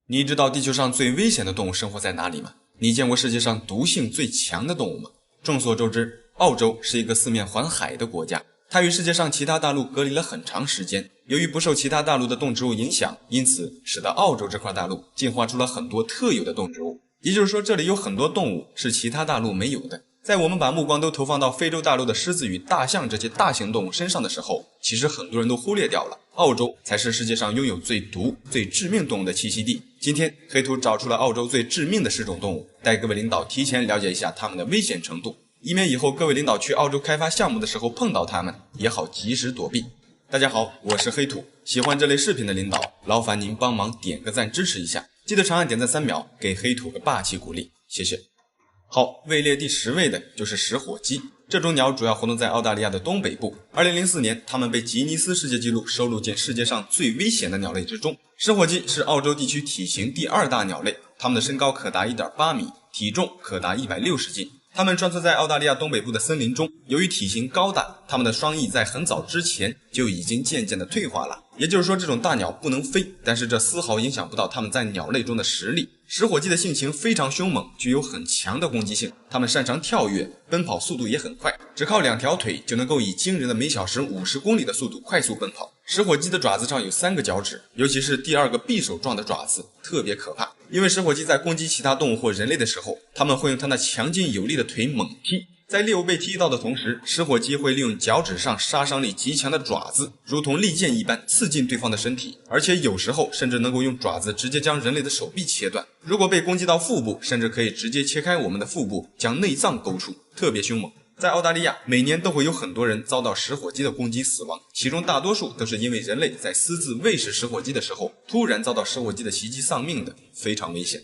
你知道地球上最危险的动物生活在哪里吗？你见过世界上毒性最强的动物吗？众所周知，澳洲是一个四面环海的国家，它与世界上其他大陆隔离了很长时间。由于不受其他大陆的动植物影响，因此使得澳洲这块大陆进化出了很多特有的动植物。也就是说，这里有很多动物是其他大陆没有的。在我们把目光都投放到非洲大陆的狮子与大象这些大型动物身上的时候，其实很多人都忽略掉了，澳洲才是世界上拥有最毒、最致命动物的栖息地。今天黑兔找出了澳洲最致命的10种动物，带各位领导提前了解一下它们的危险程度，以免以后各位领导去澳洲开发项目的时候碰到它们，也好及时躲避。大家好，我是黑兔，喜欢这类视频的领导，劳烦您帮忙点个赞支持一下，记得长按点赞3秒，给黑兔个霸气鼓励，谢谢。好，位列第10位的就是食火鸡。这种鸟主要活动在澳大利亚的东北部。2004年，它们被吉尼斯世界纪录收录进世界上最危险的鸟类之中。食火鸡是澳洲地区体型第2大鸟类，它们的身高可达 1.8 米，体重可达160斤。它们穿梭在澳大利亚东北部的森林中，由于体型高大，它们的双翼在很早之前就已经渐渐的退化了。也就是说，这种大鸟不能飞，但是这丝毫影响不到它们在鸟类中的实力。食火鸡的性情非常凶猛，具有很强的攻击性，它们擅长跳跃，奔跑速度也很快，只靠2条腿就能够以惊人的每小时50公里的速度快速奔跑。食火鸡的爪子上有3个脚趾，尤其是第2个匕首状的爪子特别可怕，因为食火鸡在攻击其他动物或人类的时候，它们会用它那强劲有力的腿猛踢。在猎物被踢到的同时，食火鸡会利用脚趾上杀伤力极强的爪子，如同利剑一般刺进对方的身体，而且有时候甚至能够用爪子直接将人类的手臂切断。如果被攻击到腹部，甚至可以直接切开我们的腹部，将内脏勾出，特别凶猛。在澳大利亚，每年都会有很多人遭到食火鸡的攻击死亡，其中大多数都是因为人类在私自喂食食火鸡的时候，突然遭到食火鸡的袭击丧命的，非常危险。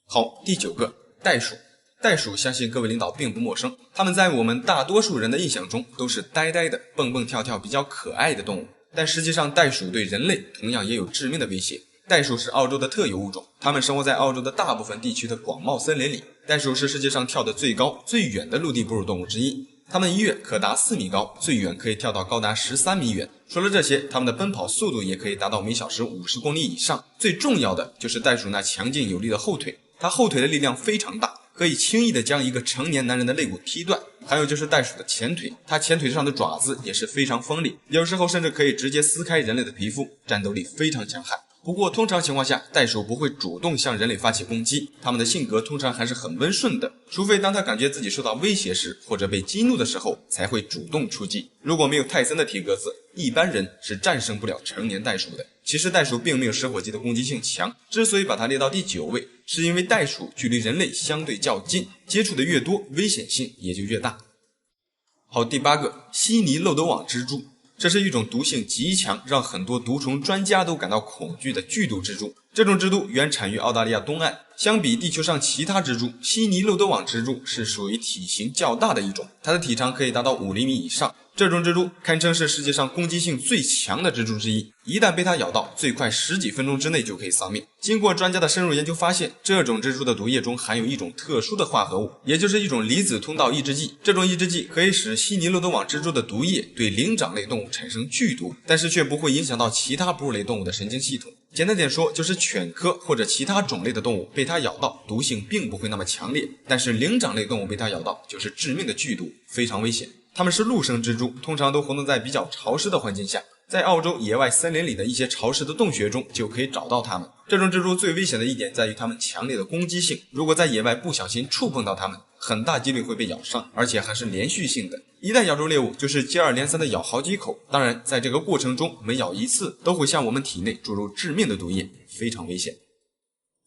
好，第9个，袋鼠。袋鼠相信各位领导并不陌生，它们在我们大多数人的印象中都是呆呆的、蹦蹦跳跳、比较可爱的动物，但实际上袋鼠对人类同样也有致命的威胁。袋鼠是澳洲的特有物种，它们生活在澳洲的大部分地区的广袤森林里。袋鼠是世界上跳得最高、最远的陆地哺乳动物之一，它们一跃可达4米高，最远可以跳到高达13米远。除了这些，它们的奔跑速度也可以达到每小时50公里以上。最重要的就是袋鼠那强劲有力的后腿，它后腿的力量非常大，可以轻易地将一个成年男人的肋骨踢断。还有就是袋鼠的前腿，它前腿上的爪子也是非常锋利，有时候甚至可以直接撕开人类的皮肤，战斗力非常强悍。不过通常情况下，袋鼠不会主动向人类发起攻击，它们的性格通常还是很温顺的，除非当它感觉自己受到威胁时，或者被激怒的时候，才会主动出击。如果没有泰森的体格子，一般人是战胜不了成年袋鼠的。其实袋鼠并没有食火鸡的攻击性强，之所以把它列到第9位，是因为袋鼠距离人类相对较近，接触的越多，危险性也就越大。好，第8个，悉尼漏斗网蜘蛛。这是一种毒性极强，让很多毒虫专家都感到恐惧的剧毒蜘蛛。这种蜘蛛原产于澳大利亚东岸，相比地球上其他蜘蛛，悉尼漏斗网蜘蛛是属于体型较大的一种，它的体长可以达到5厘米以上。这种蜘蛛堪称是世界上攻击性最强的蜘蛛之一，一旦被它咬到，最快10几分钟之内就可以丧命。经过专家的深入研究发现，这种蜘蛛的毒液中含有一种特殊的化合物，也就是一种离子通道抑制剂。这种抑制剂可以使悉尼漏斗网蜘蛛的毒液对灵长类动物产生剧毒，但是却不会影响到其他哺乳类动物的神经系统。简单点说，就是犬科或者其他种类的动物被它咬到，毒性并不会那么强烈，但是灵长类动物被它咬到就是致命的剧毒，非常危险。它们是陆生蜘蛛，通常都活动在比较潮湿的环境下，在澳洲野外森林里的一些潮湿的洞穴中就可以找到它们。这种蜘蛛最危险的一点在于它们强烈的攻击性，如果在野外不小心触碰到它们，很大几率会被咬伤，而且还是连续性的。一旦咬住猎物，就是接二连三的咬好几口，当然在这个过程中每咬一次都会向我们体内注入致命的毒液，非常危险。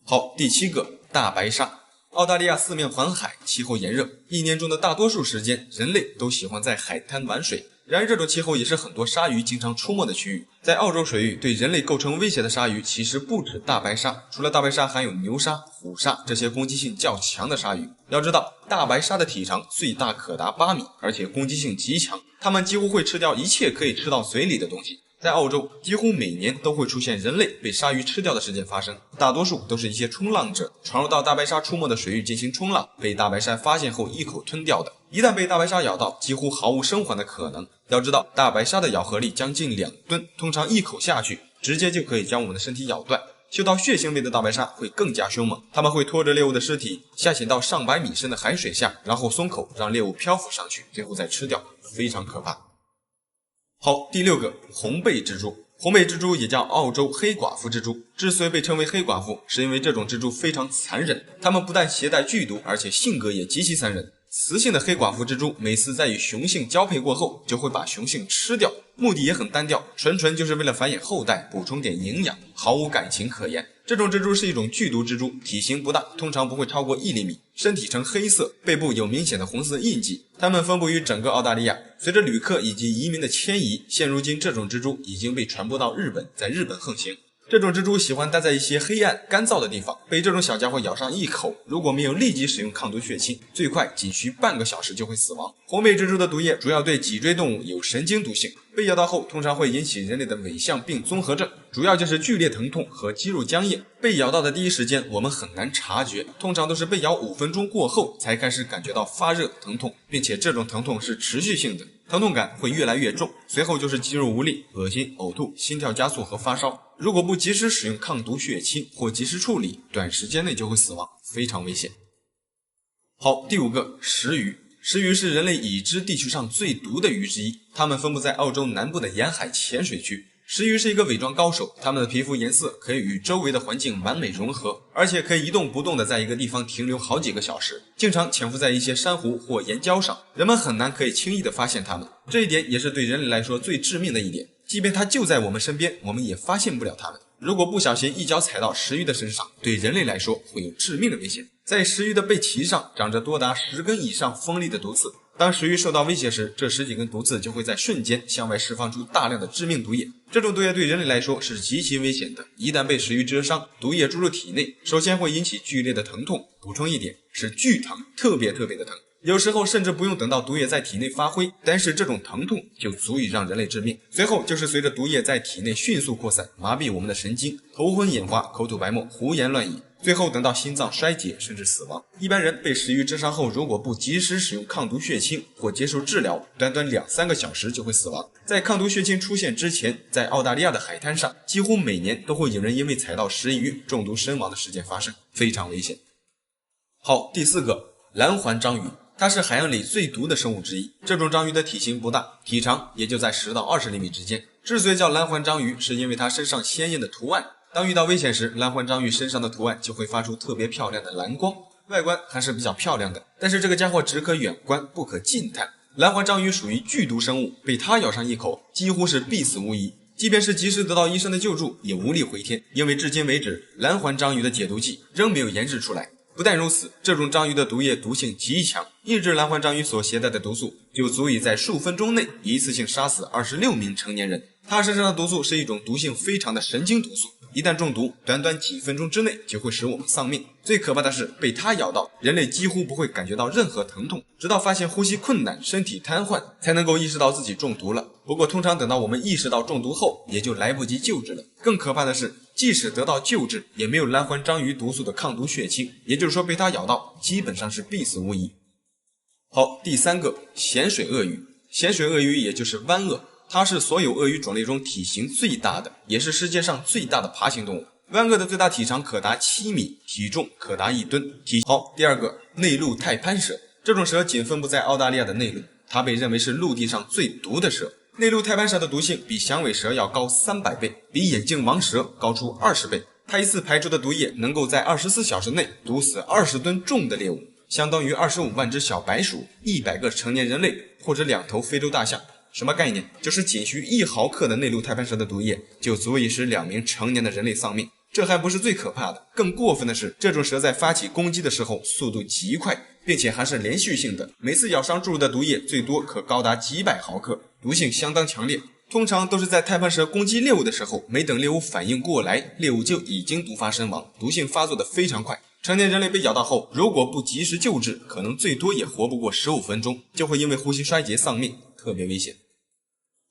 好，第7个，大白鲨。澳大利亚四面环海，气候炎热，一年中的大多数时间，人类都喜欢在海滩玩水。然而这种气候也是很多鲨鱼经常出没的区域。在澳洲水域，对人类构成威胁的鲨鱼其实不止大白鲨，除了大白鲨还有牛鲨、虎鲨这些攻击性较强的鲨鱼。要知道，大白鲨的体长最大可达8米，而且攻击性极强，它们几乎会吃掉一切可以吃到嘴里的东西。在澳洲，几乎每年都会出现人类被鲨鱼吃掉的事件发生，大多数都是一些冲浪者闯入到大白鲨出没的水域进行冲浪，被大白鲨发现后一口吞掉的。一旦被大白鲨咬到，几乎毫无生还的可能。要知道，大白鲨的咬合力将近2吨，通常一口下去，直接就可以将我们的身体咬断。嗅到血腥味的大白鲨会更加凶猛，它们会拖着猎物的尸体下潜到上百米深的海水下，然后松口让猎物漂浮上去，最后再吃掉，非常可怕。好，第6个，红背蜘蛛。红背蜘蛛也叫澳洲黑寡妇蜘蛛，之所以被称为黑寡妇，是因为这种蜘蛛非常残忍，它们不但携带剧毒，而且性格也极其残忍。雌性的黑寡妇蜘蛛每次在与雄性交配过后，就会把雄性吃掉，目的也很单调，纯就是为了繁衍后代，补充点营养，毫无感情可言。这种蜘蛛是一种剧毒蜘蛛，体型不大，通常不会超过1厘米，身体呈黑色，背部有明显的红色印记。它们分布于整个澳大利亚，随着旅客以及移民的迁移，现如今这种蜘蛛已经被传播到日本，在日本横行。这种蜘蛛喜欢待在一些黑暗干燥的地方，被这种小家伙咬上一口，如果没有立即使用抗毒血清，最快仅需半个小时就会死亡。红背蜘蛛的毒液主要对脊椎动物有神经毒性，被咬到后通常会引起人类的尾象病综合症，主要就是剧烈疼痛和肌肉僵硬。被咬到的第一时间我们很难察觉，通常都是被咬5分钟过后才开始感觉到发热疼痛，并且这种疼痛是持续性的，疼痛感会越来越重，随后就是肌肉无力、恶心、呕吐、心跳加速和发烧。如果不及时使用抗毒血清或及时处理，短时间内就会死亡，非常危险。好，第5个，石鱼。石鱼是人类已知地区上最毒的鱼之一，它们分布在澳洲南部的沿海浅水区。石鱼是一个伪装高手，它们的皮肤颜色可以与周围的环境完美融合，而且可以一动不动地在一个地方停留好几个小时，经常潜伏在一些珊瑚或岩礁上，人们很难可以轻易地发现它们。这一点也是对人类来说最致命的一点，即便它就在我们身边，我们也发现不了它们。如果不小心一脚踩到石鱼的身上，对人类来说会有致命的危险。在石鱼的背鳍上长着多达10根以上锋利的毒刺，当石鱼受到威胁时，这10几根毒刺就会在瞬间向外释放出大量的致命毒液。这种毒液对人类来说是极其危险的，一旦被石鱼蛰伤，毒液注入体内，首先会引起剧烈的疼痛，补充一点，是剧疼，特别的疼。有时候甚至不用等到毒液在体内发挥，但是这种疼痛就足以让人类致命。随后就是随着毒液在体内迅速扩散，麻痹我们的神经，头昏眼花，口吐白沫，胡言乱语，最后等到心脏衰竭甚至死亡。一般人被石鱼蛰伤后，如果不及时使用抗毒血清或接受治疗，短2-3个小时就会死亡。在抗毒血清出现之前，在澳大利亚的海滩上，几乎每年都会有人因为踩到石鱼中毒身亡的事件发生，非常危险。好，第4个，蓝环章鱼。它是海洋里最毒的生物之一，这种章鱼的体型不大，体长也就在10到20厘米之间。之所以叫蓝环章鱼，是因为它身上鲜艳的图案，当遇到危险时，蓝环章鱼身上的图案就会发出特别漂亮的蓝光，外观还是比较漂亮的。但是这个家伙只可远观，不可近探。蓝环章鱼属于剧毒生物，被它咬上一口，几乎是必死无疑。即便是及时得到医生的救助，也无力回天，因为至今为止，蓝环章鱼的解毒剂仍没有研制出来。不但如此，这种章鱼的毒液毒性极强，一只蓝环章鱼所携带的毒素就足以在数分钟内一次性杀死26名成年人。它身上的毒素是一种毒性非常的神经毒素，一旦中毒，短几分钟之内就会使我们丧命。最可怕的是，被它咬到，人类几乎不会感觉到任何疼痛，直到发现呼吸困难、身体瘫痪，才能够意识到自己中毒了。不过通常等到我们意识到中毒后，也就来不及救治了。更可怕的是，即使得到救治，也没有蓝环章鱼毒素的抗毒血清，也就是说被它咬到，基本上是必死无疑。好，第3个，咸水鳄鱼。咸水鳄鱼也就是湾鳄，它是所有鳄鱼种类中体型最大的，也是世界上最大的爬行动物。湾鳄的最大体长可达7米，体重可达1吨。好，第2个，内陆太攀蛇。这种蛇仅分布在澳大利亚的内陆，它被认为是陆地上最毒的蛇。内陆太攀蛇的毒性比响尾蛇要高300倍，比眼镜王蛇高出20倍。它一次排出的毒液能够在24小时内毒死20吨重的猎物，相当于25万只小白鼠、100个成年人类或者2头非洲大象。什么概念？就是仅需1毫克的内陆太攀蛇的毒液就足以使2名成年的人类丧命。这还不是最可怕的，更过分的是，这种蛇在发起攻击的时候速度极快，并且还是连续性的，每次咬伤注入的毒液最多可高达几百毫克，毒性相当强烈。通常都是在太攀蛇攻击猎物的时候，没等猎物反应过来，猎物就已经毒发身亡，毒性发作的非常快。成年人类被咬到后，如果不及时救治，可能最多也活不过15分钟，就会因为呼吸衰竭丧命，特别危险。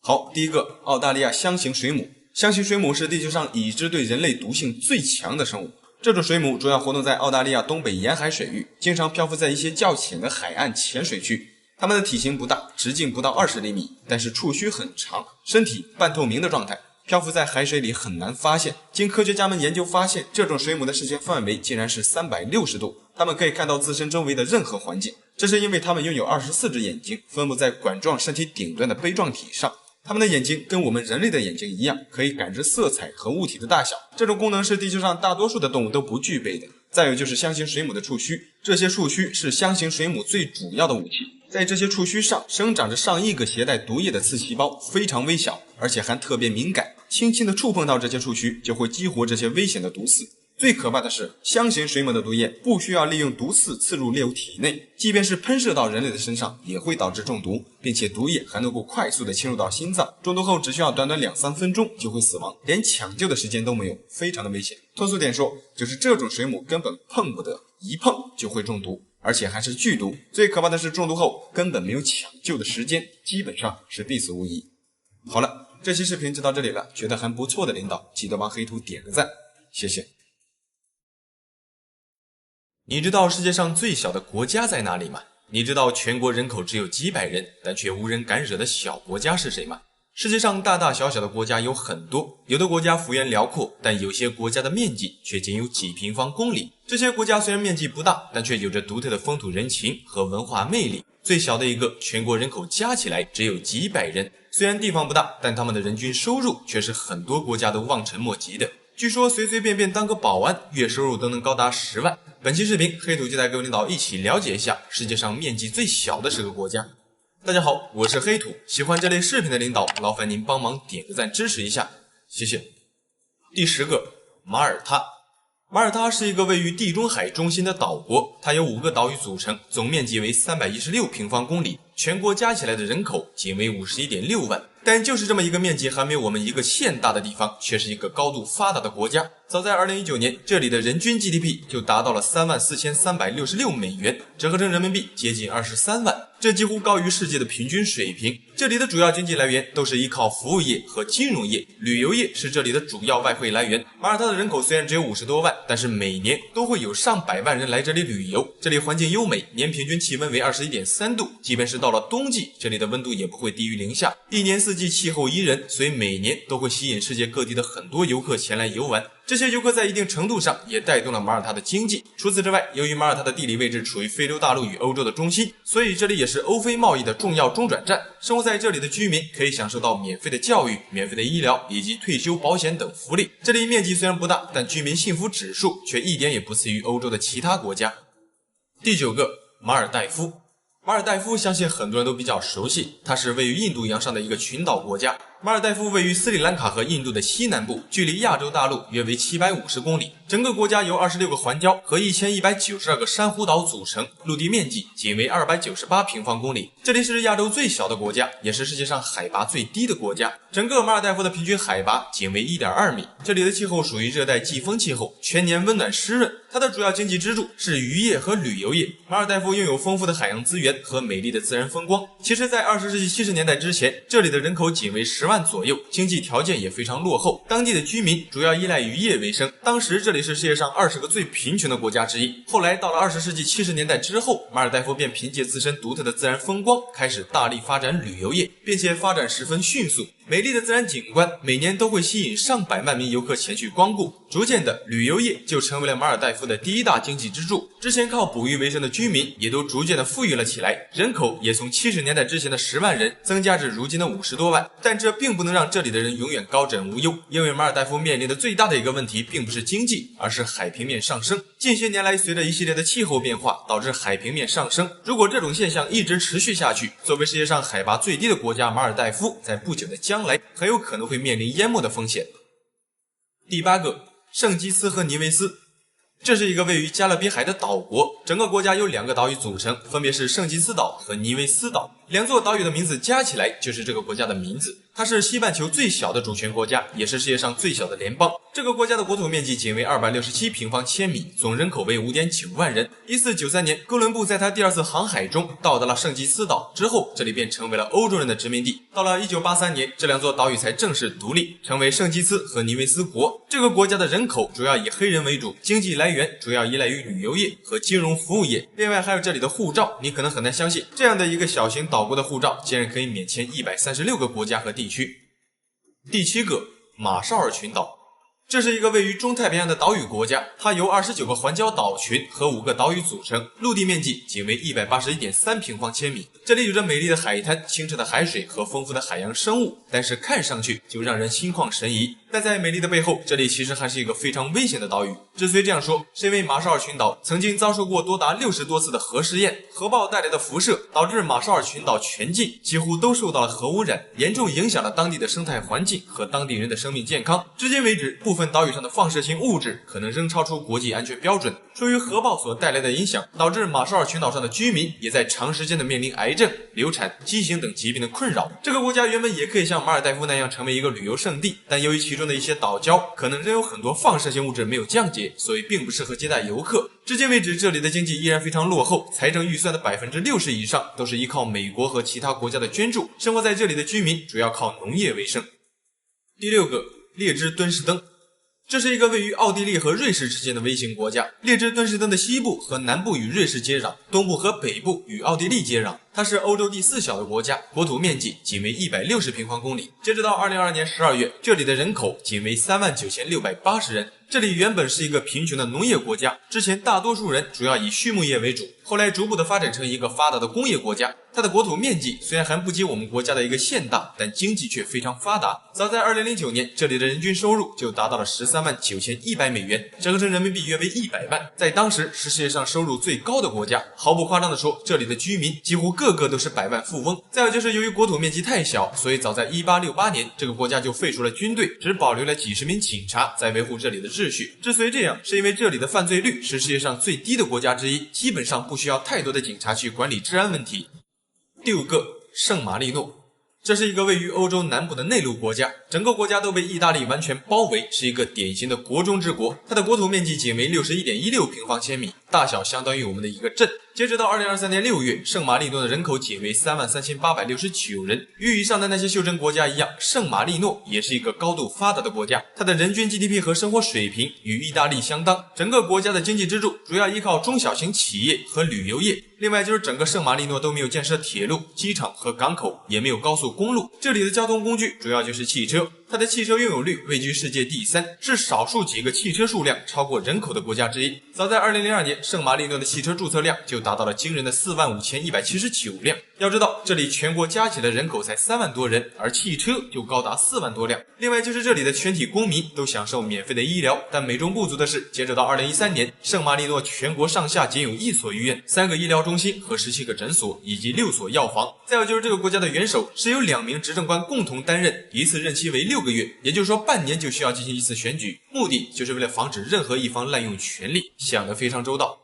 好，第1个，澳大利亚箱形水母。箱形水母是地球上已知对人类毒性最强的生物。这种水母主要活动在澳大利亚东北沿海水域，经常漂浮在一些较浅的海岸浅水区。它们的体型不大，直径不到20厘米，但是触须很长，身体半透明的状态，漂浮在海水里很难发现。经科学家们研究发现，这种水母的视线范围竟然是360度，它们可以看到自身周围的任何环境。这是因为它们拥有24只眼睛，分布在管状身体顶端的杯状体上。它们的眼睛跟我们人类的眼睛一样，可以感知色彩和物体的大小，这种功能是地球上大多数的动物都不具备的。再有就是箱形水母的触须，这些触须是箱形水母最主要的武器。在这些触须上生长着上亿个携带毒液的刺细胞，非常微小，而且还特别敏感，轻轻的触碰到这些触须就会激活这些危险的毒刺。最可怕的是，箱形水母的毒液不需要利用毒刺刺入猎物体内，即便是喷射到人类的身上也会导致中毒，并且毒液还能够快速的侵入到心脏，中毒后只需要短短2-3分钟就会死亡，连抢救的时间都没有，非常的危险。通俗点说，就是这种水母根本碰不得，一碰就会中毒，而且还是剧毒。最可怕的是中毒后根本没有抢救的时间，基本上是必死无疑。好了，这期视频就到这里了，觉得还不错的领导记得帮黑兔点个赞，谢谢。你知道世界上最小的国家在哪里吗？你知道全国人口只有几百人，但却无人敢惹的小国家是谁吗？世界上大大小小的国家有很多，有的国家幅员辽阔，但有些国家的面积却仅有几平方公里。这些国家虽然面积不大，但却有着独特的风土人情和文化魅力。最小的一个，全国人口加起来只有几百人，虽然地方不大，但他们的人均收入却是很多国家都望尘莫及的。据说随随便便当个保安，月收入都能高达10万。本期视频，黑土就带各位领导一起了解一下世界上面积最小的10个国家。大家好，我是黑土，喜欢这类视频的领导，劳烦您帮忙点个赞支持一下，谢谢。第10个，马耳他。马耳他是一个位于地中海中心的岛国，它由5个岛屿组成，总面积为316平方公里，全国加起来的人口仅为51.6万。但就是这么一个面积还没有我们一个县大的地方，却是一个高度发达的国家。早在2019年，这里的人均 GDP 就达到了34366美元，折合成人民币接近23万，这几乎高于世界的平均水平。这里的主要经济来源都是依靠服务业和金融业，旅游业是这里的主要外汇来源。马耳他的人口虽然只有50多万，但是每年都会有上百万人来这里旅游。这里环境优美，年平均气温为21.3度，即便是到了冬季，这里的温度也不会低于0下，一年4季气候宜人，所以每年都会吸引世界各地的很多游客前来游玩。这些游客在一定程度上也带动了马耳他的经济。除此之外，由于马耳他的地理位置处于非洲大陆与欧洲的中心，所以这里也是欧非贸易的重要中转站。生活在这里的居民可以享受到免费的教育、免费的医疗以及退休保险等福利。这里面积虽然不大，但居民幸福指数却一点也不次于欧洲的其他国家。第9个，马尔代夫。马尔代夫相信很多人都比较熟悉，它是位于印度洋上的一个群岛国家。马尔代夫位于斯里兰卡和印度的西南部，距离亚洲大陆约为750公里。整个国家由26个环礁和1192个珊瑚岛组成，陆地面积仅为298平方公里。这里是亚洲最小的国家，也是世界上海拔最低的国家。整个马尔代夫的平均海拔仅为 1.2 米。这里的气候属于热带季风气候，全年温暖湿润。它的主要经济支柱是渔业和旅游业。马尔代夫拥有丰富的海洋资源和美丽的自然风光。其实在20世纪70年代之前，这里的人口仅为10万左右，经济条件也非常落后，当地的居民主要依赖渔业为生。当时这里是世界上20个最贫穷的国家之一。后来到了20世纪70年代之后，马尔代夫便凭借自身独特的自然风光，开始大力发展旅游业，并且发展十分迅速。美丽的自然景观每年都会吸引上百万名游客前去光顾，逐渐的旅游业就成为了马尔代夫的第一大经济支柱。之前靠捕鱼为生的居民也都逐渐的富裕了起来，人口也从70年代之前的10万人增加至如今的50多万。但这并不能让这里的人永远高枕无忧，因为马尔代夫面临的最大的一个问题并不是经济，而是海平面上升。近些年来，随着一系列的气候变化，导致海平面上升。如果这种现象一直持续下去，作为世界上海拔最低的国家，马尔代夫在不久的将来很有可能会面临淹没的风险。第8个，圣基斯和尼维斯。这是一个位于加勒比海的岛国，整个国家由2个岛屿组成，分别是圣基斯岛和尼维斯岛。2座岛屿的名字加起来就是这个国家的名字。它是西半球最小的主权国家，也是世界上最小的联邦。这个国家的国土面积仅为267平方千米，总人口为 5.9 万人。1493年，哥伦布在他第2次航海中到达了圣基斯岛之后，这里便成为了欧洲人的殖民地。到了1983年，这2座岛屿才正式独立，成为圣基斯和尼维斯国。这个国家的人口主要以黑人为主，经济来源主要依赖于旅游业和金融服务业。另外还有这里的护照，你可能很难相信，这样的一个小型岛国的护照竟然可以免签136个国家和地区。第7个，马绍尔群岛。这是一个位于中太平洋的岛屿国家，它由29个环礁岛群和5个岛屿组成，陆地面积仅为181.3平方千米。这里有着美丽的海滩、清澈的海水和丰富的海洋生物，但是看上去就让人心旷神怡。但在美丽的背后，这里其实还是一个非常危险的岛屿。之所以这样说，是因为马绍尔群岛曾经遭受过多达60多次的核试验，核爆带来的辐射导致马绍尔群岛全境几乎都受到了核污染，严重影响了当地的生态环境和当地人的生命健康。至今为止，部分岛屿上的放射性物质可能仍超出国际安全标准。出于核爆所带来的影响，导致马绍尔群岛上的居民也在长时间的面临癌症、流产、畸形等疾病的困扰。这个国家原本也可以像马尔代夫那样成为一个旅游胜地，但由于其中的一些岛礁可能仍有很多放射性物质没有降解，所以并不适合接待游客。至今为止，这里的经济依然非常落后，财政预算的60%以上都是依靠美国和其他国家的捐助，生活在这里的居民主要靠农业为生。第6个，列支敦士登。这是一个位于奥地利和瑞士之间的微型国家，列支敦士登的西部和南部与瑞士接壤，东部和北部与奥地利接壤。它是欧洲第4小的国家，国土面积仅为160平方公里。截止到2022年12月，这里的人口仅为39680人。这里原本是一个贫穷的农业国家，之前大多数人主要以畜牧业为主，后来逐步的发展成一个发达的工业国家。它的国土面积虽然还不及我们国家的一个县大，但经济却非常发达。早在2009年，这里的人均收入就达到了139100美元，折合成人民币约为100万，在当时是世界上收入最高的国家。毫不夸张的说，这里的居民几乎个个都是百万富翁。再有就是由于国土面积太小，所以早在1868年，这个国家就废除了军队，只保留了几十名警察在维护这里的秩序。之所以这样，是因为这里的犯罪率是世界上最低的国家之一，基本上不需要太多的警察去管理治安问题。第5个，圣马力诺。这是一个位于欧洲南部的内陆国家，整个国家都被意大利完全包围，是一个典型的国中之国。它的国土面积仅为61.16平方千米，大小相当于我们的一个镇。截止到2023年6月，圣马力诺的人口仅为33869人。与以上的那些袖珍国家一样，圣马力诺也是一个高度发达的国家，它的人均 GDP 和生活水平与意大利相当。整个国家的经济支柱主要依靠中小型企业和旅游业。另外就是整个圣马力诺都没有建设铁路、机场和港口，也没有高速公路。这里的交通工具主要就是汽车，它的汽车拥有率位居世界第3，是少数几个汽车数量超过人口的国家之一。早在2002年，圣马力诺的汽车注册量就达到了惊人的45179辆。要知道，这里全国加起来人口才3万多人，而汽车就高达4万多辆。另外就是这里的全体公民都享受免费的医疗，但美中不足的是，截止到2013年，圣马力诺全国上下仅有1所医院、3个医疗中心和17个诊所，以及6所药房。再有就是这个国家的元首是由2名执政官共同担任，一次任期为6个月，也就是说半年就需要进行一次选举，目的就是为了防止任何一方滥用权力，想得非常周到。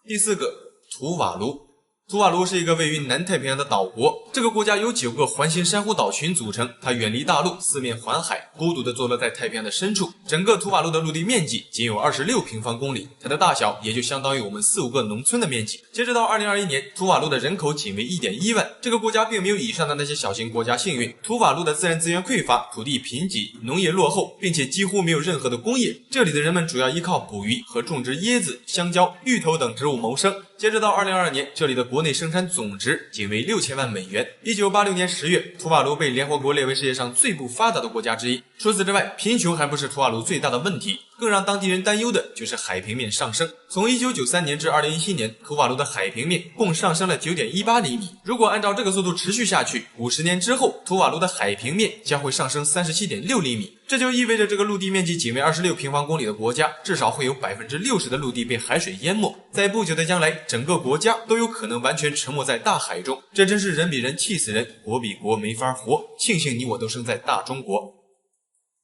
第4个，图瓦卢。图瓦卢是一个位于南太平洋的岛国，这个国家由9个环形珊瑚岛群组成，它远离大陆，四面环海，孤独地坐落在太平洋的深处。整个图瓦卢的陆地面积仅有26平方公里，它的大小也就相当于我们4-5个农村的面积。截止到2021年，图瓦卢的人口仅为1.1万。这个国家并没有以上的那些小型国家幸运，图瓦卢的自然资源匮乏，土地贫瘠，农业落后，并且几乎没有任何的工业。这里的人们主要依靠捕鱼和种植椰子、香蕉、芋头等植物谋生。截止到2022年，这里的国内生产总值仅为6000万美元。1986年10月，图瓦卢被联合国列为世界上最不发达的国家之一。除此之外，贫穷还不是图瓦卢最大的问题，更让当地人担忧的就是海平面上升。从1993年至2017年，图瓦卢的海平面共上升了 9.18 厘米。如果按照这个速度持续下去，50年之后，图瓦卢的海平面将会上升 37.6 厘米。这就意味着这个陆地面积仅为26平方公里的国家，至少会有 60% 的陆地被海水淹没。在不久的将来，整个国家都有可能完全沉没在大海中。这真是人比人气死人，国比国没法活。庆幸你我都生在大中国。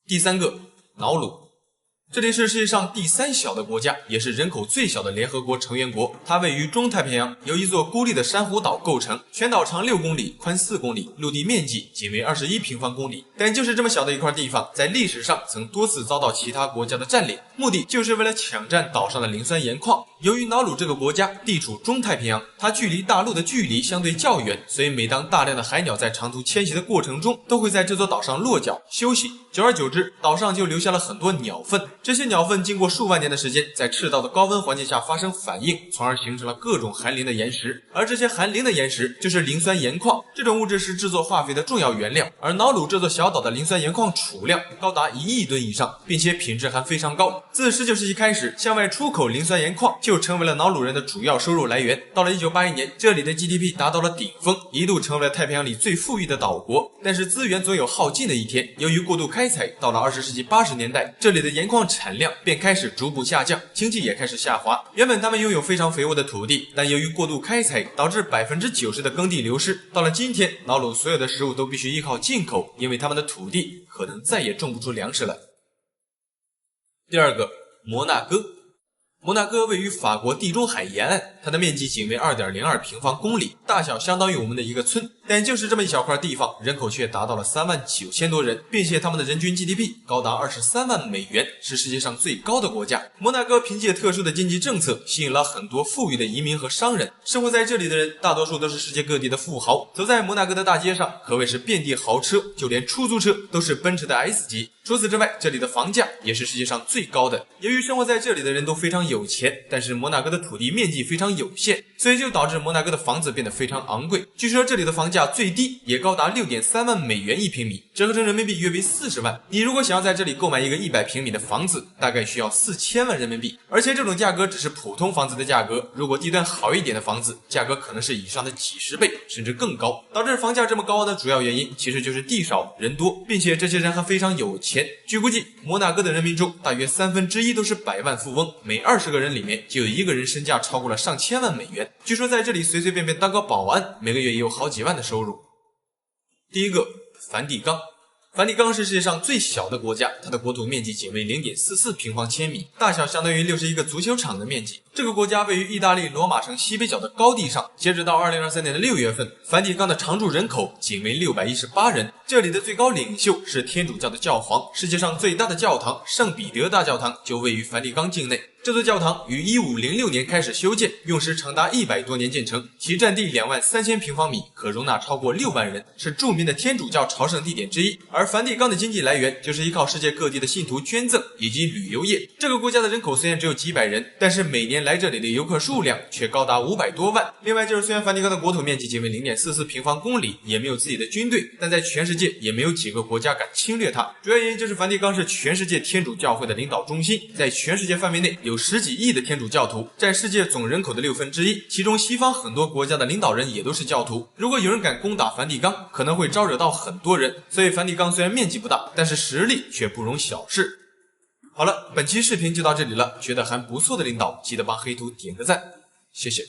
第3个，瑙鲁。这里是世界上第3小的国家，也是人口最小的联合国成员国。它位于中太平洋，由一座孤立的珊瑚岛构成，全岛长6公里，宽4公里，陆地面积仅为21平方公里。但就是这么小的一块地方，在历史上曾多次遭到其他国家的占领，目的就是为了抢占岛上的磷酸盐矿。由于瑙鲁这个国家地处中太平洋，它距离大陆的距离相对较远，所以每当大量的海鸟在长途迁徙的过程中，都会在这座岛上落脚休息。久而久之，岛上就留下了很多鸟粪。这些鸟粪经过数万年的时间，在赤道的高温环境下发生反应，从而形成了各种含磷的岩石。而这些含磷的岩石就是磷酸盐矿，这种物质是制作化肥的重要原料。而瑙鲁这座小岛的磷酸盐矿储量高达1亿吨以上，并且品质还非常高。自19世纪开始，向外出口磷酸盐矿就成为了瑙鲁人的主要收入来源。到了1981年，这里的 GDP 达到了顶峰，一度成为了太平洋里最富裕的岛国。但是资源总有耗尽的一天，由于过度开采，到了20世纪80年代，这里的盐矿产量便开始逐步下降，经济也开始下滑。原本他们拥有非常肥沃的土地，但由于过度开采，导致90%的耕地流失。到了今天，瑙鲁所有的食物都必须依靠进口，因为他们的土地可能再也种不出粮食了。第二个，摩纳哥。摩纳哥位于法国地中海沿岸，它的面积仅为 2.02 平方公里，大小相当于我们的一个村。但就是这么一小块地方，人口却达到了39000多人，并且他们的人均 GDP 高达23万美元，是世界上最高的国家。摩纳哥凭借特殊的经济政策，吸引了很多富裕的移民和商人。生活在这里的人大多数都是世界各地的富豪，走在摩纳哥的大街上，可谓是遍地豪车，就连出租车都是奔驰的 S 级。除此之外，这里的房价也是世界上最高的。由于生活在这里的人都非常有钱，但是摩纳哥的土地面积非常有限，所以就导致摩纳哥的房子变得非常昂贵。据说这里的房价最低也高达 6.3 万美元一平米，折合成人民币约为40万。你如果想要在这里购买一个100平米的房子，大概需要4000万人民币。而且这种价格只是普通房子的价格，如果地段好一点的房子，价格可能是以上的几十倍，甚至更高。导致房价这么高的主要原因其实就是地少人多，并且这些人还非常有钱。据估计，摩纳哥的人民中大约1/3都是百万富翁，每20个人里面就有1个人身价超过了上千万美元。据说在这里随随便便当个保安，每个月也有好几万的收入。第一个，梵蒂冈。梵蒂冈是世界上最小的国家，它的国土面积仅为 0.44 平方千米，大小相当于61个足球场的面积。这个国家位于意大利罗马城西北角的高地上。截止到2023年的6月份，梵蒂冈的常住人口仅为618人。这里的最高领袖是天主教的教皇，世界上最大的教堂圣彼得大教堂就位于梵蒂冈境内。这座教堂于1506年开始修建，用时长达100多年建成，其占地23000平方米，可容纳超过6万人，是著名的天主教朝圣地点之一。而梵蒂冈的经济来源就是依靠世界各地的信徒捐赠以及旅游业。这个国家的人口虽然只有几百人，但是每年来这里的游客数量却高达500多万。另外就是虽然梵蒂冈的国土面积仅为 0.44 平方公里，也没有自己的军队，但在全世界也没有几个国家敢侵略它。主要原因就是梵蒂冈是全世界天主教会的领导中心，在全世界范围内有10几亿的天主教徒，占世界总人口的1/6，其中西方很多国家的领导人也都是教徒。如果有人敢攻打梵蒂冈，可能会招惹到很多人，所以梵蒂冈虽然面积不大，但是实力却不容小视。好了，本期视频就到这里了，觉得还不错的领导记得帮黑土点个赞，谢谢。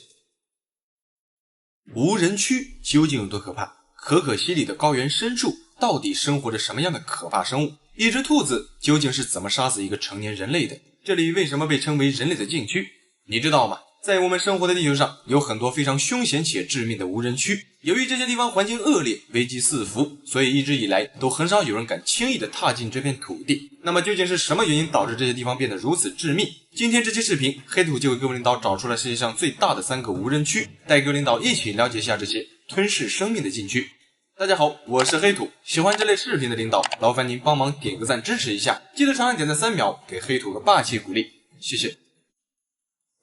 无人区究竟有多可怕？可可西里的高原深处到底生活着什么样的可怕生物？一只兔子究竟是怎么杀死一个成年人类的？这里为什么被称为人类的禁区？你知道吗？在我们生活的地球上，有很多非常凶险且致命的无人区。由于这些地方环境恶劣，危机四伏，所以一直以来都很少有人敢轻易的踏进这片土地。那么究竟是什么原因导致这些地方变得如此致命？今天这期视频，黑土就为各位领导找出了世界上最大的3个无人区，带各位领导一起了解一下这些吞噬生命的禁区。大家好，我是黑土，喜欢这类视频的领导，劳烦您帮忙点个赞支持一下，记得长按点赞3秒，给黑土个霸气鼓励，谢谢。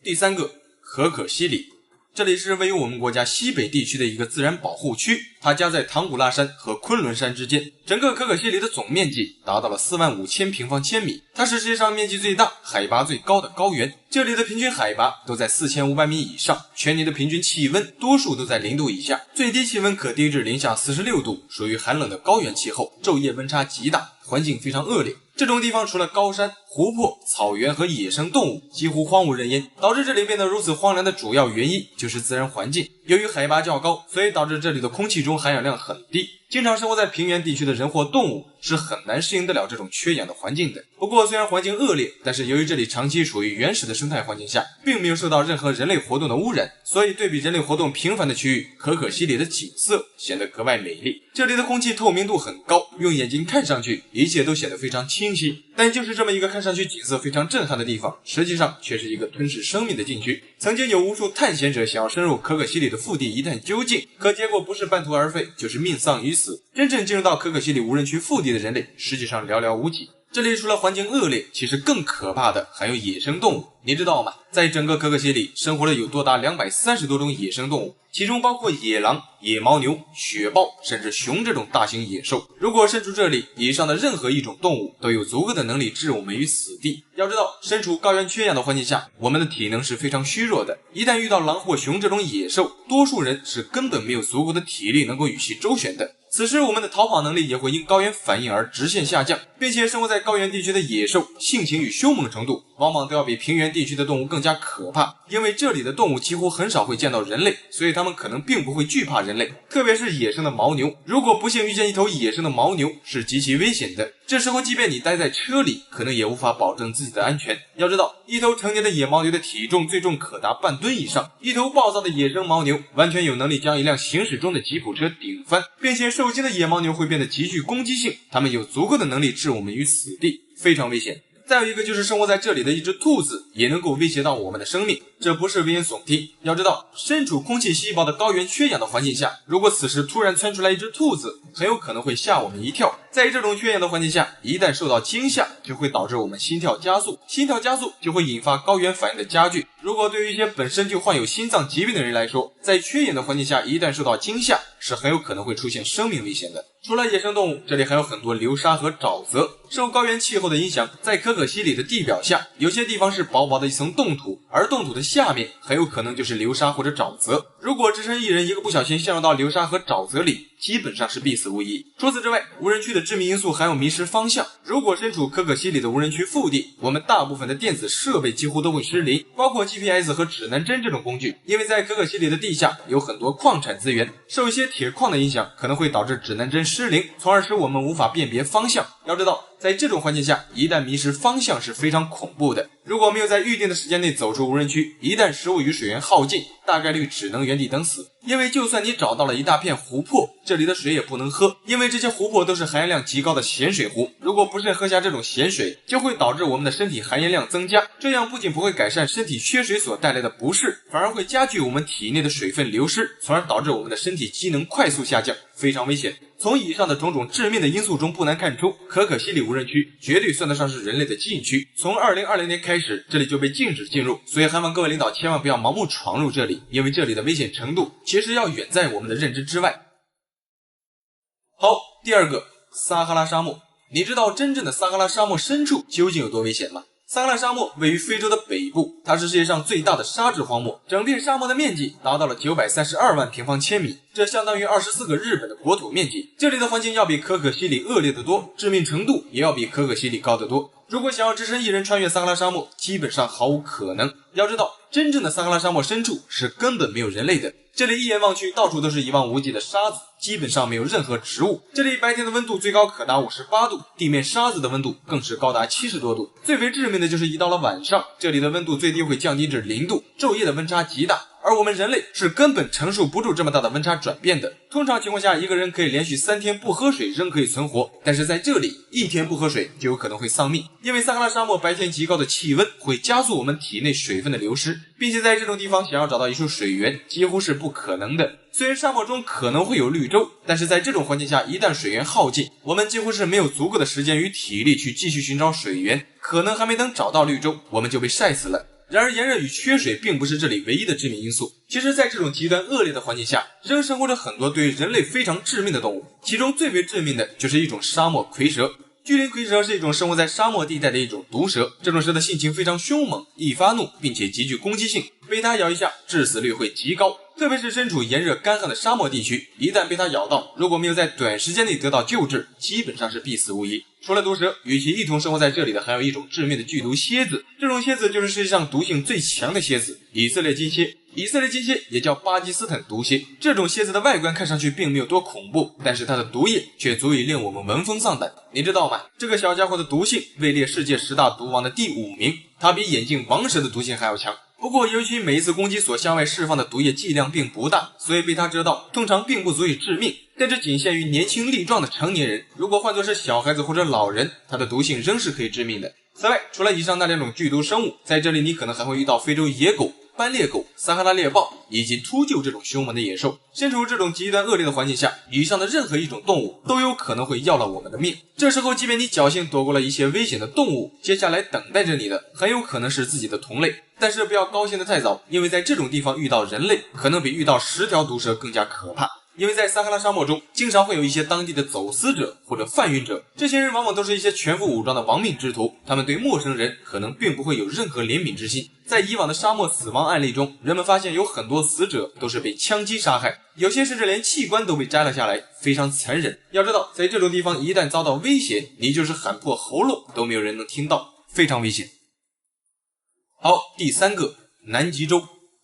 第3个，可可西里。这里是位于我们国家西北地区的一个自然保护区，它夹在唐古拉山和昆仑山之间。整个可可西里的总面积达到了45000平方千米，它是世界上面积最大、海拔最高的高原。这里的平均海拔都在4500米以上，全年的平均气温多数都在0度以下，最低气温可低至零下46度，属于寒冷的高原气候，昼夜温差极大，环境非常恶劣。这种地方除了高山、湖泊、草原和野生动物，几乎荒无人烟。导致这里变得如此荒凉的主要原因就是自然环境。由于海拔较高，所以导致这里的空气中含氧量很低，经常生活在平原地区的人或动物是很难适应得了这种缺氧的环境的。不过虽然环境恶劣，但是由于这里长期处于原始的生态环境下，并没有受到任何人类活动的污染，所以对比人类活动频繁的区域，可可西里的景色显得格外美丽。这里的空气透明度很高，用眼睛看上去一切都显得非常清晰。但就是这么一个看上去景色非常震撼的地方，实际上却是一个吞噬生命的禁区。曾经有无数探险者想要深入可可西里的腹地一探究竟，可结果不是半途而废，就是命丧于此。真正进入到可可西里无人区腹地的人类，实际上寥寥无几。这里除了环境恶劣，其实更可怕的还有野生动物。你知道吗？在整个可可西里生活了有多达230多种野生动物，其中包括野狼、野牦牛、雪豹，甚至熊这种大型野兽。如果身处这里，以上的任何一种动物都有足够的能力置我们于死地。要知道，身处高原缺氧的环境下，我们的体能是非常虚弱的。一旦遇到狼或熊这种野兽，多数人是根本没有足够的体力能够与其周旋的。此时我们的逃跑能力也会因高原反应而直线下降，并且生活在高原地区的野兽性情与凶猛程度往往都要比平原地区的动物更加可怕。因为这里的动物几乎很少会见到人类，所以它们可能并不会惧怕人类，特别是野生的牦牛。如果不幸遇见一头野生的牦牛，是极其危险的。这时候即便你待在车里，可能也无法保证自己的安全。要知道，一头成年的野牦牛的体重最重可达半吨以上，一头暴躁的野生牦牛完全有能力将一辆行驶中的吉普车顶翻，并且受惊的野牦牛会变得极具攻击性，它们有足够的能力置我们于死地，非常危险。再有一个就是生活在这里的一只兔子也能够威胁到我们的生命，这不是危言耸听。要知道，身处空气稀薄的高原缺氧的环境下，如果此时突然窜出来一只兔子，很有可能会吓我们一跳。在这种缺氧的环境下，一旦受到惊吓，就会导致我们心跳加速，心跳加速就会引发高原反应的加剧。如果对于一些本身就患有心脏疾病的人来说，在缺氧的环境下一旦受到惊吓，是很有可能会出现生命危险的。除了野生动物，这里还有很多流沙和沼泽。受高原气候的影响，在可可西里的地表下，有些地方是薄薄的一层冻土，而冻土的下面很有可能就是流沙或者沼泽。如果只身一人一个不小心陷入到流沙和沼泽里，基本上是必死无疑。除此之外，无人区的致命因素还有迷失方向。如果身处可可西里的无人区腹地，我们大部分的电子设备几乎都会失灵，包括 GPS 和指南针这种工具。因为在可可西里的地下有很多矿产资源，受一些铁矿的影响，可能会导致指南针失灵，从而使我们无法辨别方向。要知道，在这种环境下，一旦迷失方向是非常恐怖的。如果没有在预定的时间内走出无人区，一旦食物与水源耗尽，大概率只能原地等死。因为就算你找到了一大片湖泊，这里的水也不能喝，因为这些湖泊都是含盐量极高的咸水湖。如果不慎喝下这种咸水，就会导致我们的身体含盐量增加，这样不仅不会改善身体缺水所带来的不适，反而会加剧我们体内的水分流失，从而导致我们的身体机能快速下降，非常危险。从以上的种种致命的因素中不难看出，可可西里无人区绝对算得上是人类的禁区。从2020年开始，这里就被禁止进入，所以还望各位领导千万不要盲目闯入这里，因为这里的危险程度其实要远在我们的认知之外。好，第二个，撒哈拉沙漠。你知道真正的撒哈拉沙漠深处究竟有多危险吗？撒哈拉沙漠位于非洲的北部，它是世界上最大的沙质荒漠，整片沙漠的面积达到了932万平方千米，这相当于24个日本的国土面积。这里的环境要比可可西里恶劣得多，致命程度也要比可可西里高得多。如果想要只身一人穿越撒哈拉沙漠，基本上毫无可能。要知道，真正的撒哈拉沙漠深处是根本没有人类的，这里一眼望去，到处都是一望无际的沙子，基本上没有任何植物。这里白天的温度最高可达58度，地面沙子的温度更是高达70多度。最为致命的就是一到了晚上，这里的温度最低会降低至0度，昼夜的温差极大。而我们人类是根本承受不住这么大的温差转变的。通常情况下，一个人可以连续3天不喝水仍可以存活，但是在这里1天不喝水就有可能会丧命，因为撒哈拉沙漠白天极高的气温会加速我们体内水分的流失，并且在这种地方想要找到一处水源几乎是不可能的。虽然沙漠中可能会有绿洲，但是在这种环境下，一旦水源耗尽，我们几乎是没有足够的时间与体力去继续寻找水源，可能还没等找到绿洲，我们就被晒死了。然而炎热与缺水并不是这里唯一的致命因素，其实在这种极端恶劣的环境下，仍生活着很多对人类非常致命的动物，其中最为致命的就是一种沙漠蝰蛇。巨鳞蝰蛇是一种生活在沙漠地带的一种毒蛇，这种蛇的性情非常凶猛，易发怒，并且极具攻击性，被它咬一下致死率会极高，特别是身处炎热干旱的沙漠地区，一旦被它咬到，如果没有在短时间内得到救治，基本上是必死无疑。除了毒蛇，与其一同生活在这里的还有一种致命的剧毒蝎子，这种蝎子就是世界上毒性最强的蝎子——以色列金蝎。以色列金蝎也叫巴基斯坦毒蝎，这种蝎子的外观看上去并没有多恐怖，但是它的毒液却足以令我们闻风丧胆。你知道吗？这个小家伙的毒性位列世界10大毒王的第5名，它比眼镜王蛇的毒性还要强。不过由于每一次攻击所向外释放的毒液剂量并不大，所以被它蛰到通常并不足以致命。但这仅限于年轻力壮的成年人，如果换作是小孩子或者老人，它的毒性仍是可以致命的。此外，除了以上那2种剧毒生物，在这里你可能还会遇到非洲野狗、斑鬣狗、撒哈拉猎豹以及秃鹫这种凶猛的野兽。身处这种极端恶劣的环境下，以上的任何一种动物都有可能会要了我们的命。这时候，即便你侥幸躲过了一些危险的动物，接下来等待着你的很有可能是自己的同类。但是不要高兴得太早，因为在这种地方遇到人类，可能比遇到10条毒蛇更加可怕。因为在撒哈拉沙漠中，经常会有一些当地的走私者或者贩运者，这些人往往都是一些全副武装的亡命之徒，他们对陌生人可能并不会有任何怜悯之心。在以往的沙漠死亡案例中，人们发现有很多死者都是被枪击杀害，有些甚至连器官都被摘了下来，非常残忍。要知道，在这种地方一旦遭到威胁，你就是喊破喉咙都没有人能听到，非常危险。好，第3个，南极洲。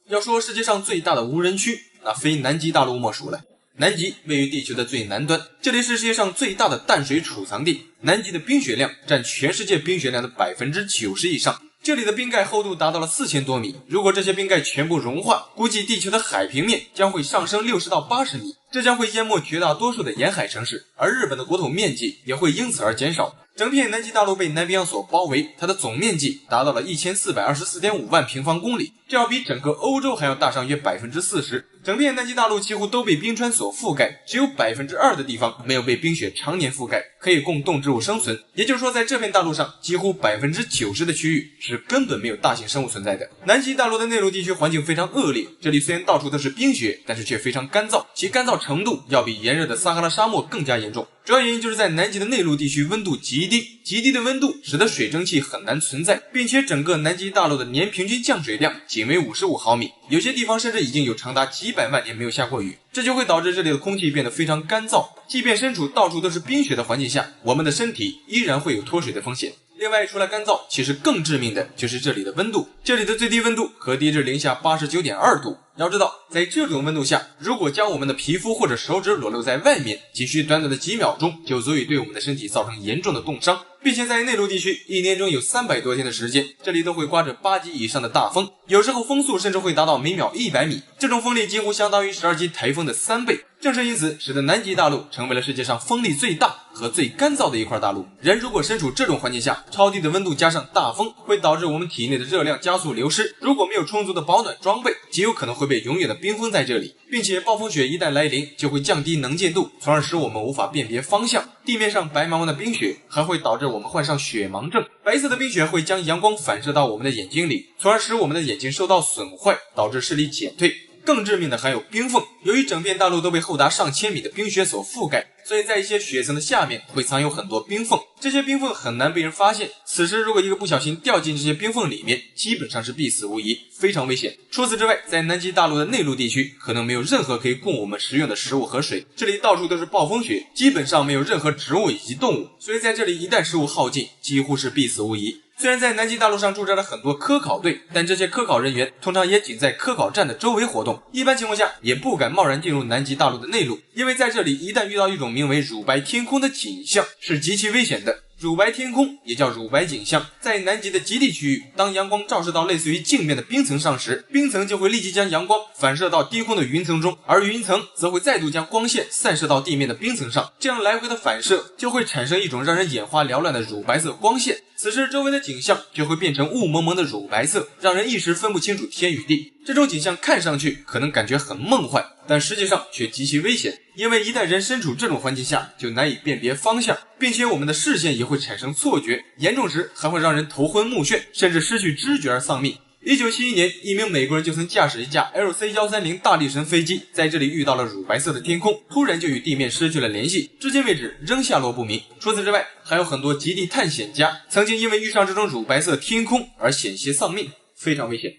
要说世界上最大的无人区，那非南极大陆莫属了。南极位于地球的最南端，这里是世界上最大的淡水储藏地，南极的冰雪量占全世界冰雪量的 90% 以上，这里的冰盖厚度达到了4000多米，如果这些冰盖全部融化，估计地球的海平面将会上升60到80米，这将会淹没绝大多数的沿海城市，而日本的国土面积也会因此而减少。整片南极大陆被南冰洋所包围，它的总面积达到了 1424.5 万平方公里，这要比整个欧洲还要大上约 40%。整片南极大陆几乎都被冰川所覆盖，只有 2% 的地方没有被冰雪常年覆盖，可以供动植物生存。也就是说，在这片大陆上，几乎 90% 的区域是根本没有大型生物存在的。南极大陆的内陆地区环境非常恶劣，这里虽然到处都是冰雪，但是却非常干燥，其干燥程度要比炎热的撒哈拉沙漠更加严重。主要原因就是在南极的内陆地区温度极低，极低的温度使得水蒸气很难存在，并且整个南极大陆的年平均降水量仅为55毫米，有些地方甚至已经有长达几百万年没有下过雨，这就会导致这里的空气变得非常干燥，即便身处到处都是冰雪的环境下，我们的身体依然会有脱水的风险。另外，除了干燥，其实更致命的就是这里的温度，这里的最低温度可低至零下89.2度。要知道，在这种温度下，如果将我们的皮肤或者手指裸露在外面，仅需短短的几秒钟，就足以对我们的身体造成严重的冻伤。并且在内陆地区，一年中有300多天的时间，这里都会刮着8级以上的大风，有时候风速甚至会达到每秒100米，这种风力几乎相当于12级台风的3倍。正是因此，使得南极大陆成为了世界上风力最大和最干燥的一块大陆。人如果身处这种环境下，超低的温度加上大风，会导致我们体内的热量加速流失，如果没有充足的保暖装备，极有可能会被永远的冰封在这里，并且暴风雪一旦来临，就会降低能见度，从而使我们无法辨别方向。地面上白茫茫的冰雪还会导致我们患上雪盲症，白色的冰雪会将阳光反射到我们的眼睛里，从而使我们的眼睛受到损坏，导致视力减退。更致命的还有冰缝，由于整片大陆都被厚达上千米的冰雪所覆盖，所以在一些雪层的下面会藏有很多冰缝，这些冰缝很难被人发现。此时如果一个不小心掉进这些冰缝里面，基本上是必死无疑，非常危险。除此之外，在南极大陆的内陆地区，可能没有任何可以供我们食用的食物和水，这里到处都是暴风雪，基本上没有任何植物以及动物，所以在这里一旦食物耗尽，几乎是必死无疑。虽然在南极大陆上驻扎了很多科考队，但这些科考人员通常也仅在科考站的周围活动，一般情况下也不敢贸然进入南极大陆的内陆，因为在这里一旦遇到一种名为乳白天空的景象，是极其危险的。乳白天空也叫乳白景象，在南极的极地区域，当阳光照射到类似于镜面的冰层上时，冰层就会立即将阳光反射到低空的云层中，而云层则会再度将光线散射到地面的冰层上，这样来回的反射就会产生一种让人眼花缭乱的乳白色光线，此时周围的景象就会变成雾蒙蒙的乳白色，让人一时分不清楚天与地。这种景象看上去可能感觉很梦幻，但实际上却极其危险，因为一旦人身处这种环境下，就难以辨别方向，并且我们的视线也会产生错觉，严重时还会让人头昏目眩，甚至失去知觉而丧命。1971年，一名美国人就曾驾驶一架 LC-130 大力神飞机，在这里遇到了乳白色的天空，突然就与地面失去了联系，至今为止仍下落不明。除此之外，还有很多极地探险家曾经因为遇上这种乳白色天空而险些丧命，非常危险。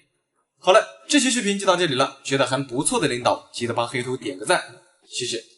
好了，这期视频就到这里了，觉得还不错的领导记得帮黑图点个赞，谢谢。